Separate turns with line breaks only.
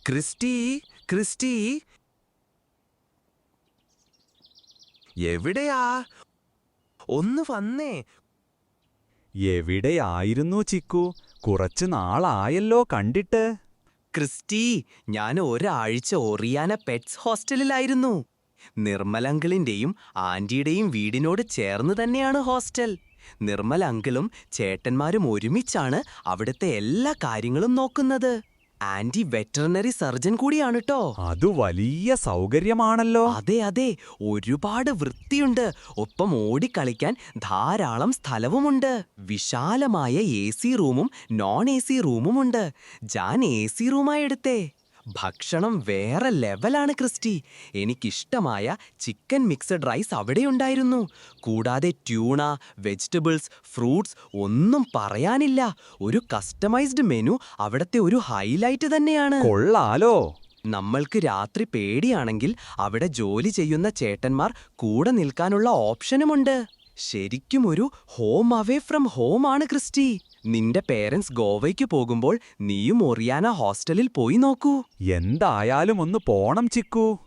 Christy, Christy, എവിടെയാ? ഒന്ന് വന്നേ.
എവിടെയായിരുന്നു ചിക്കു? കുറച്ചു നാളായല്ലോ കണ്ടിട്ട്.
ക്രിസ്റ്റി, ഞാൻ ഒരാഴ്ച ഒറിയാന പെറ്റ്സ് ഹോസ്റ്റലിലായിരുന്നു. നിർമ്മൽ അങ്കിളിന്റെയും ആന്റിയുടെയും വീടിനോട് ചേർന്ന് തന്നെയാണ് ഹോസ്റ്റൽ. നിർമ്മൽ അങ്കിളും ചേട്ടന്മാരും ഒരുമിച്ചാണ് അവിടുത്തെ എല്ലാ കാര്യങ്ങളും നോക്കുന്നത്. ആന്റി വെറ്ററിനറി സർജൻ കൂടിയാണ് ട്ടോ.
അതു വലിയ സൗകര്യമാണല്ലോ.
അതെ അതെ, ഒരുപാട് വൃത്തിയുണ്ട്. ഒപ്പം ഓടിക്കളിക്കാൻ ധാരാളം സ്ഥലവുമുണ്ട്. വിശാലമായ AC റൂമും നോൺ AC റൂമുമുണ്ട്. ഞാൻ AC റൂമായി എടുത്തേ. ഭക്ഷണം വേറെ ലെവലാണ് ക്രിസ്റ്റി. എനിക്കിഷ്ടമായ ചിക്കൻ മിക്സഡ് റൈസ് അവിടെയുണ്ടായിരുന്നു. കൂടാതെ ട്യൂണ, വെജിറ്റബിൾസ്, ഫ്രൂട്ട്സ് ഒന്നും പറയാനില്ല. ഒരു കസ്റ്റമൈസ്ഡ് മെനു അവിടത്തെ ഒരു ഹൈലൈറ്റ് തന്നെയാണ്.
കൊള്ളാലോ.
നമ്മൾക്ക് രാത്രി പേടിയാണെങ്കിൽ അവിടെ ജോലി ചെയ്യുന്ന ചേട്ടന്മാർ കൂടെ നിൽക്കാനുള്ള ഓപ്ഷനുമുണ്ട്. ശരിക്കും ഒരു ഹോം അവേ ഫ്രം ഹോം ആണ് ക്രിസ്റ്റി. നിന്റെ പേരൻസ് ഗോവയ്ക്ക് പോകുമ്പോൾ നീയും ഒറിയാന ഹോസ്റ്റലിൽ പോയി നോക്കൂ.
എന്തായാലും ഒന്ന് പോണം ചിക്കു.